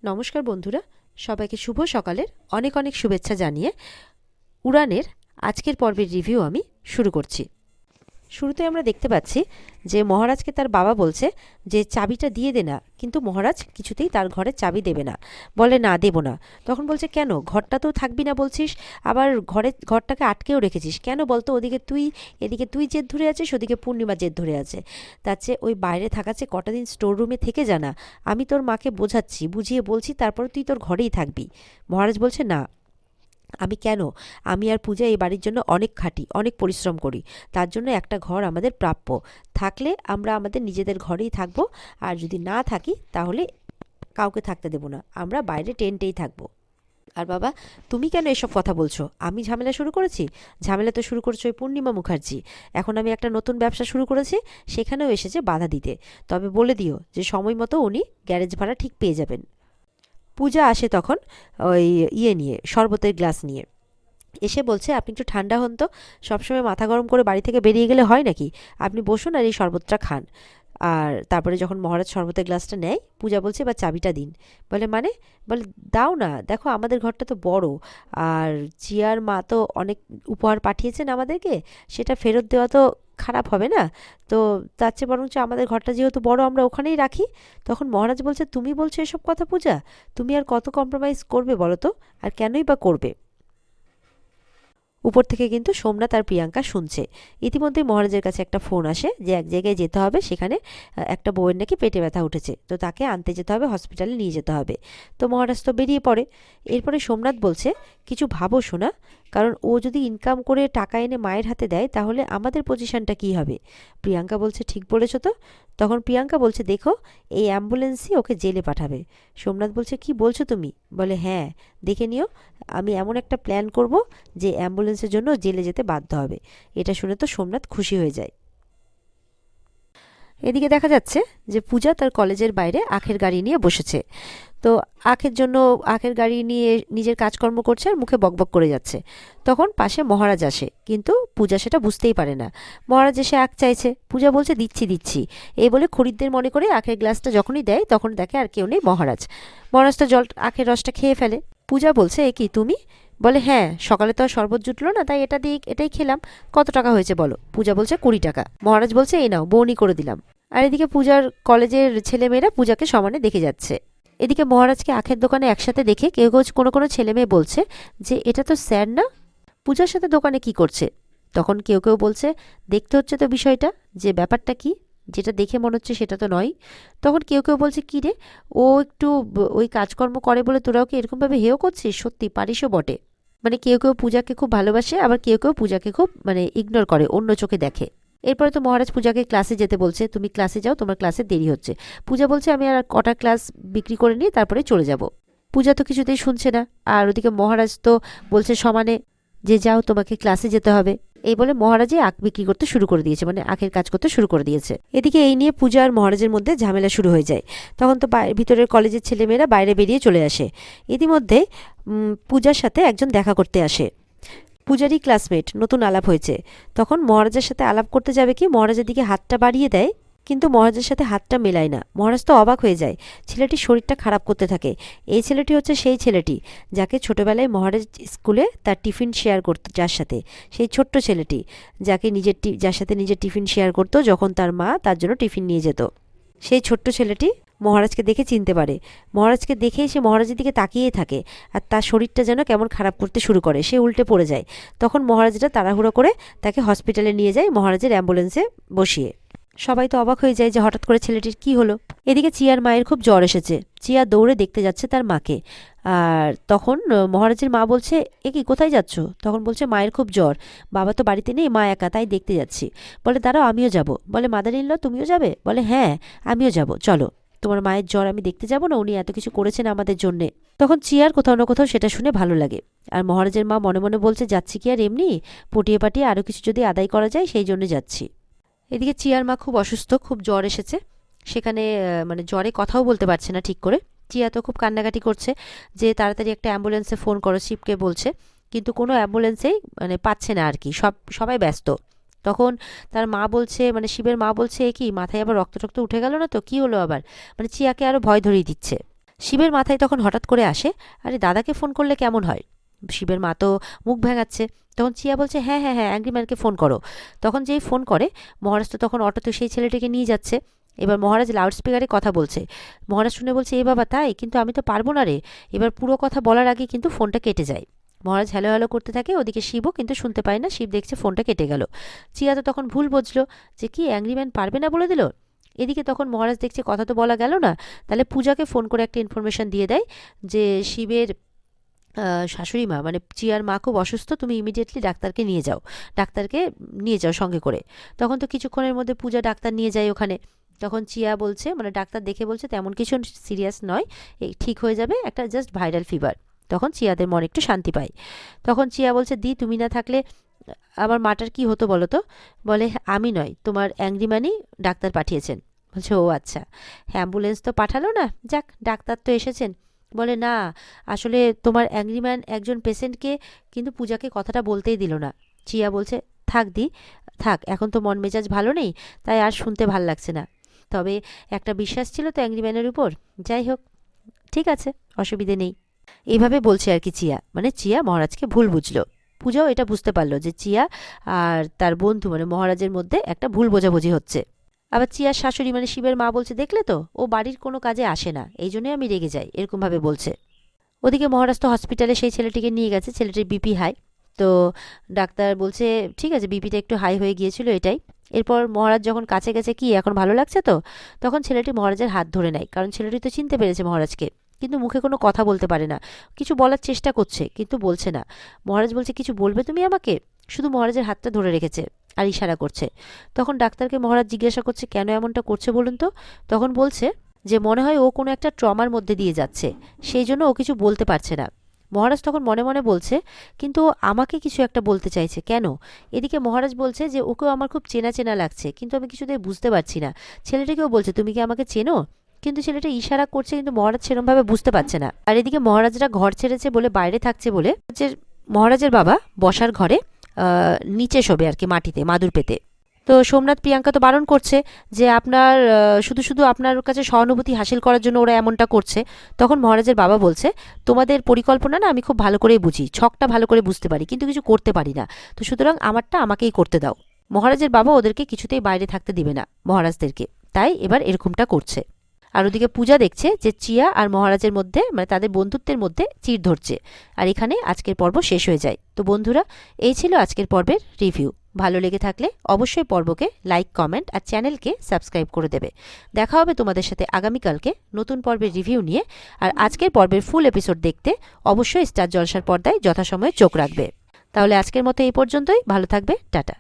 নমস্কার বন্ধুরা, সবাইকে শুভ সকালের অনেক অনেক শুভেচ্ছা জানিয়ে উড়ানের আজকের পর্বের রিভিউ আমি শুরু করছি। শুরুতে আমরা দেখতে পাচ্ছি যে মহারাজকে তার বাবা বলছে যে চাবিটা দিয়ে দে না, কিন্তু মহারাজ কিছুতেই তার ঘরের চাবি দেবে না, বলে না দেব না। তখন বলছে কেন, ঘরটা তো থাকবি না বলছিস, আবার ঘরটাকে আটকেও রেখেছিস কেন বলতো, এদিকে তুই জেদ ধরে আছিস, ওদিকে পূর্ণিমা জেদ ধরে আছে, তার চেয়ে ওই বাইরে থাকাচ্ছে কটা দিন স্টোর রুমে থেকে জানা, আমি তোর মাকে বোঝাচ্ছি, বুঝিয়ে বলছি, তারপর তুই তোর ঘরেই থাকবি। মহারাজ বলছে না, আমি কেন, আমি আর পূজা এই বাড়ির জন্য অনেক খাটি, অনেক পরিশ্রম করি, তার জন্য একটা ঘর আমাদের প্রাপ্য, থাকলে আমরা আমাদের নিজেদের ঘরেই থাকবো, আর যদি না থাকি তাহলে কাউকে থাকতে দেব না, আমরা বাইরে টেন্টেই থাকবো। আর বাবা, তুমি কেন এসব কথা বলছো, আমি ঝামেলা শুরু করেছি? ঝামেলা তো শুরু করেছো ওই পূর্ণিমা মুখার্জি। এখন আমি একটা নতুন ব্যবসা শুরু করেছি, সেখানেও এসেছে বাধা দিতে, তবে বলে দিও যে সময় মতো উনি গ্যারেজ ভাড়া ঠিক পেয়ে যাবেন। পূজা আসে তখন ওই নিয়ে, শরবতের গ্লাস নিয়ে, এসে বলছে আপনি একটু ঠান্ডা হন তো, সবসময় মাথা গরম করে বাড়ি থেকে বেরিয়ে গেলে হয় নাকি, আপনি বসুন আর এই শরবতটা খান। আর তারপরে যখন মহারাজ শরবতের গ্লাসটা নেয়, পূজা বলছে এবার চাবিটা দিন। বলে মানে, বলে দাও না, দেখো আমাদের ঘরটা তো বড়, আর জিয়ার মা তো অনেক উপহার পাঠিয়েছেন আমাদেরকে, সেটা ফেরত দেওয়া তো খারাপ হবে না, তো তার চেয়ে বরঞ্চ আমাদের ঘরটা যেহেতু বড় আমরা ওখানেই রাখি। তখন মহারাজ বলছে তুমি বলছো এসব কথা পূজা, তুমি আর কত কম্প্রোমাইজ করবে বলো তো, আর কেনই বা করবে। উপর থেকে কিন্তু সোমনাথ আর প্রিয়াঙ্কা শুনছে। ইতিমধ্যেই মহারাজের কাছে একটা ফোন আসে যে এক জায়গায় যেতে হবে, সেখানে একটা বউয়ের নাকি পেটে ব্যথা উঠেছে, তো তাকে আনতে যেতে হবে, হসপিটালে নিয়ে যেতে হবে। তো মহারাজ তো বেরিয়ে পড়ে। এরপরে সোমনাথ বলছে কিছু ভাবো শোনা, কারণ ও যদি ইনকাম করে টাকা এনে মায়ের হাতে দেয় তাহলে আমাদের পজিশনটা কি হবে। প্রিয়াঙ্কা বলছে ঠিক বলেছো তো। তখন প্রিয়াঙ্কা বলছে দেখো, এই অ্যাম্বুলেন্সই ওকে জেলে পাঠাবে। সোমনাথ বলছে কি বলছো তুমি, বলে হ্যাঁ, দেখে নিও, আমি এমন একটা প্ল্যান করব যে অ্যাম্বুলেন্সের জন্য জেলে যেতে বাধ্য হবে। এটা শুনে তো সোমনাথ খুশি হয়ে যায়। এদিকে দেখা যাচ্ছে যে পূজা তার কলেজের বাইরে আখের গাড়ি নিয়ে বসেছে। তো আখের গাড়ি নিয়ে নিজের কাজকর্ম করছে আর মুখে বকবক করে যাচ্ছে। তখন পাশে মহারাজ আসে, কিন্তু পূজা সেটা বুঝতেই পারে না। মহারাজ এসে আখ চাইছে, পূজা বলছে দিচ্ছি দিচ্ছি, এই বলে খরিদ্দের মনে করে আখের গ্লাসটা যখনই দেয় তখন দেখে আর কেউ নেই, মহারাজ। মহারাজ তো আখের রসটা খেয়ে ফেলে। পূজা বলছে এ কি তুমি, বলে হ্যাঁ, সকালে তো আর শরবত জুটলো না, তাই এটাই খেলাম, কত টাকা হয়েছে বলো। পূজা বলছে 20 টাকা। মহারাজ বলছে এই নাও, বউনি করে দিলাম। আর এদিকে পূজার কলেজের ছেলেমেয়েরা পূজাকে সমানে দেখে যাচ্ছে। এদিকে মহারাজকে আখের দোকানে একসাথে দেখে কেউ কেউ কোনো ছেলে মেয়ে বলছে যে এটা তো স্যার না, পূজার সাথে দোকানে কি করছে। তখন কেউ কেউ বলছে দেখতে হচ্ছে তো বিষয়টা, যে ব্যাপারটা কি, যেটা দেখে মনে হচ্ছে সেটা তো নয়। তখন কেউ কেউ বলছে কি রে, ও একটু ওই কাজকর্ম করে বলে তোরাও কি এরকমভাবে হেয় করছিস, সত্যি পারিসও বটে। মানে কেউ কেউ পূজাকে খুব ভালোবাসে, আবার কেউ কেউ পূজাকে খুব ইগনোর করে, অন্য চোখে দেখে। এরপরে তো মহারাজ পূজাকে ক্লাসে যেতে বলছে, তুমি ক্লাসে যাও, তোমার ক্লাসে দেরি হচ্ছে। পূজা বলছে আমি আর কটা ক্লাস বিক্রি করে নিয়ে তারপরে চলে যাব। পূজা তো কিছুতেই শুনছে না, আর ওদিকে মহারাজ তো বলছে সমানে যে যাও, তোমাকে ক্লাসে যেতে হবে। এই বলে মহারাজই আখ বিক্রি করতে শুরু করে দিয়েছে, মানে আখের কাজ করতে শুরু করে দিয়েছে। এদিকে এই নিয়ে পূজা আর মহারাজের মধ্যে ঝামেলা শুরু হয়ে যায়। তখন তো ভিতরের কলেজের ছেলেমেয়েরা বাইরে বেরিয়ে চলে আসে। ইতিমধ্যে পূজার সাথে একজন দেখা করতে আসে, পূজারই ক্লাসমেট, নতুন আলাপ হয়েছে। তখন মহারাজের সাথে আলাপ করতে যাবে কি, মহারাজের দিকে হাতটা বাড়িয়ে দেয়, কিন্তু মহারাজের সাথে হাতটা মেলায় না। মহারাজ তো অবাক হয়ে যায়, ছেলেটির শরীরটা খারাপ করতে থাকে। এই ছেলেটি হচ্ছে সেই ছেলেটি যাকে ছোটবেলায় মহারাজ স্কুলে তার টিফিন শেয়ার করত, যার সাথে, সেই ছোট্ট ছেলেটি যাকে যার সাথে নিজের টিফিন শেয়ার করত যখন তার মা তার জন্য টিফিন নিয়ে যেত। সেই ছোট্ট ছেলেটি মহারাজকে দেখে চিনতে পারে। মহারাজকে দেখে সে মহারাজের দিকে তাকিয়েই থাকে, আর তার শরীরটা যেন কেমন খারাপ করতে শুরু করে, সে উল্টে পড়ে যায়। তখন মহারাজরা তাড়াহুড়ো করে তাকে হসপিটালে নিয়ে যায়, মহারাজের অ্যাম্বুলেন্সে বসিয়ে। সবাই তো অবাক হয়ে যায় যে হঠাৎ করে ছেলেটির কি হলো। এদিকে চিয়ার মায়ের খুব জ্বর এসেছে, চিয়া দৌড়ে দেখতে যাচ্ছে তার মাকে। আর তখন মহারাজের মা বলছে এ কি, কোথায় যাচ্ছ? তখন বলছে মায়ের খুব জ্বর, বাবা তো বাড়িতে নেই, মা একা, তাই দেখতে যাচ্ছি। বলে দাঁড়াও আমিও যাব। বলে মাদার ইন ল তুমিও যাবে? বলে হ্যাঁ, আমিও যাব, চলো, তোমার মায়ের জ্বর আমি দেখতে যাব না, উনি এত কিছু করেছেন আমাদের জন্যে। তখন চিয়ার কোথাও না কোথাও সেটা শুনে ভালো লাগে। আর মহারাজের মা মনে মনে বলছে যাচ্ছি কি আর এমনি, পটিয়ে পাটিয়ে আরও কিছু যদি আদায় করা যায় সেই জন্য যাচ্ছি। এদিকে চিয়ার মা খুব অসুস্থ, খুব জ্বর এসেছে, সেখানে জ্বরে কথাও বলতে পারছে না ঠিক করে। চিয়া তো খুব কান্নাকাটি করছে যে তাড়াতাড়ি একটা অ্যাম্বুলেন্সে ফোন করো, শিবকে বলছে, কিন্তু কোনো অ্যাম্বুলেন্সেই পাচ্ছে না আর কি, সবাই ব্যস্ত। তখন তার মা বলছে, শিবের মা বলছে এ কি, মাথায় আবার রক্ত উঠে গেল না তো, কি হলো আবার, চিয়াকে আরও ভয় ধরিয়ে দিচ্ছে। শিবের মাথায় তখন হঠাৎ করে আসে, আরে দাদাকে ফোন করলে কেমন হয়। শিবের মা তো মুখ ভেঙাচ্ছে। তখন চিয়া বলছে, হ্যাঁ হ্যাঁ হ্যাঁ, অ্যাংরি ম্যানকে ফোন করো। তখন যেই ফোন করে, মহারাজ তো তখন অটোতে সেই ছেলেটিকে নিয়ে যাচ্ছে। এবার মহারাজ লাউড স্পিকারে কথা বলছে। মহারাজ শুনে বলছে, এ বাবা তাই, কিন্তু আমি তো পারবো না রে। এবার পুরো কথা বলার আগে কিন্তু ফোনটা কেটে যায়। মহারাজ হ্যালো হ্যালো করতে থাকে, ওদিকে শিবও কিন্তু শুনতে পায় না। শিব দেখছে ফোনটা কেটে গেল। চিয়া তো তখন ভুল বুঝলো যে কি অ্যাংরি ম্যান পারবে না বলে দিল। এদিকে তখন মহারাজ দেখছে কথা তো বলা গেল না, তাহলে পূজাকে ফোন করে একটা ইনফরমেশন দিয়ে দেয় যে শিবের শাশুড়ি মা মানে চিয়ার মা খুব অসুস্থ, তুমি ইমিডিয়েটলি ডাক্তারকে নিয়ে যাও, ডাক্তারকে নিয়ে যাও সঙ্গে করে। তখন তো কিছুক্ষণের মধ্যে পূজা ডাক্তার নিয়ে যায় ওখানে। তখন চিয়া বলছে, মানে ডাক্তার দেখে বলছে তেমন কিছু সিরিয়াস নয়, এই ঠিক হয়ে যাবে, একটা জাস্ট ভাইরাল ফিভার। তখন চিয়াদের মনে একটু শান্তি পায়। তখন চিয়া বলছে, দি তুমি না থাকলে আমার মাটার কি হতো বলো তো। বলে, আমি নয়, তোমার অ্যাংরি ম্যানই ডাক্তার পাঠিয়েছেন। বলছে, ও আচ্ছা, অ্যাম্বুলেন্স তো পাঠালো না, যাক ডাক্তার তো এসেছেন। বলে, না আসলে তোমার অ্যাংরি ম্যান একজন পেশেন্টকে কিন্তু পূজাকে কথাটা বলতেই দিল না। চিয়া বলছে, থাক দি, থাক, এখন তো মন মেজাজ ভালো নেই, তাই আর শুনতে ভাল লাগছে না। তবে একটা বিশ্বাস ছিল তো অ্যাংরি ম্যানের উপর, যাই হোক ঠিক আছে, অসুবিধে নেই। এইভাবে বলছে আর কি চিয়া, মানে চিয়া মহারাজকে ভুল বুঝলো। পূজাও এটা বুঝতে পারলো যে চিয়া আর তার বন্ধু মানে মহারাজের মধ্যে একটা ভুল বোঝাবুঝি হচ্ছে। আবার চিয়ার শাশুড়ি মানে শিবের মা বলছে, দেখলে তো ও বাড়ির কোনো কাজে আসে না, এই জন্যই আমি রেগে যাই, এরকমভাবে বলছে। ওদিকে মহারাজ তো হসপিটালে সেই ছেলেটিকে নিয়ে গেছে, ছেলেটির বিপি হাই। তো ডাক্তার বলছে, ঠিক আছে বিপিটা একটু হাই হয়ে গিয়েছিল এটাই। এরপর মহারাজ যখন কাছে গেছে, কি এখন ভালো লাগছে তো, তখন ছেলেটি মহারাজের হাত ধরে নেয়, কারণ ছেলেটি তো চিনতে পেরেছে মহারাজকে, কিন্তু মুখে কোনো কথা বলতে পারে না। কিছু বলার চেষ্টা করছে কিন্তু বলছে না। মহারাজ বলছে, কিছু বলবে তুমি আমাকে। শুধু মহারাজের হাতটা ধরে রেখেছে আর ইশারা করছে। তখন ডাক্তারকে মহারাজ জিজ্ঞাসা করছে, কেন এমনটা করছে বলুন তো। তখন বলছে যে মনে হয় ও কোনো একটা ট্রমার মধ্যে দিয়ে যাচ্ছে, সেই জন্য ও কিছু বলতে পারছে না। মহারাজ তখন মনে মনে বলছে, কিন্তু ও আমাকে কিছু একটা বলতে চাইছে কেন। এদিকে মহারাজ বলছে যে ওকেও আমার খুব চেনা চেনা লাগছে, কিন্তু আমি কিছুতেই বুঝতে পারছি না। ছেলেটাকেও বলছে, তুমি কি আমাকে চেনো, কিন্তু ছেলেটা ইশারা করছে, কিন্তু মহারাজ সেরকমভাবে বুঝতে পারছে না। আর এদিকে মহারাজরা ঘর ছেড়েছে বলে, বাইরে থাকছে বলে, মহারাজের বাবা বসার ঘরে নিচে শোবে আর কি, মাটিতে মাদুর পেতে। তো সোমনাথ প্রিয়াঙ্কা তো বারণ করছে যে আপনার শুধু শুধু আপনার কাছে সহানুভূতি হাসিল করার জন্য ওরা এমনটা করছে। তখন মহারাজের বাবা বলছে, তোমাদের পরিকল্পনা না আমি খুব ভালো করেই বুঝি, ছকটা ভালো করে বুঝতে পারি, কিন্তু কিছু করতে পারি না, তো সুতরাং আমারটা আমাকেই করতে দাও। মহারাজের বাবা ওদেরকে কিছুতেই বাইরে থাকতে দিবে না মহারাজদেরকে, তাই এবার এরকমটা করছে। আর ওদিকে পূজা দেখছে যে চিয়া আর মহারাজের মধ্যে মানে তাদের বন্ধুত্বের মধ্যে চিড় ধরছে। আর এখানে আজকের পর্ব শেষ হয়ে যায়। তো বন্ধুরা, এই ছিল আজকের পর্বের রিভিউ। ভালো লেগে থাকলে অবশ্যই পর্বকে লাইক, কমেন্ট আর চ্যানেলকে সাবস্ক্রাইব করে দেবে। দেখা হবে তোমাদের সাথে আগামীকালকে নতুন পর্বের রিভিউ নিয়ে। আর আজকের পর্বের ফুল এপিসোড দেখতে অবশ্যই স্টার জলসার পর্দায় যথাসময়ে চোখ রাখবে। তাহলে আজকের মতো এই পর্যন্তই, ভালো থাকবে, টাটা।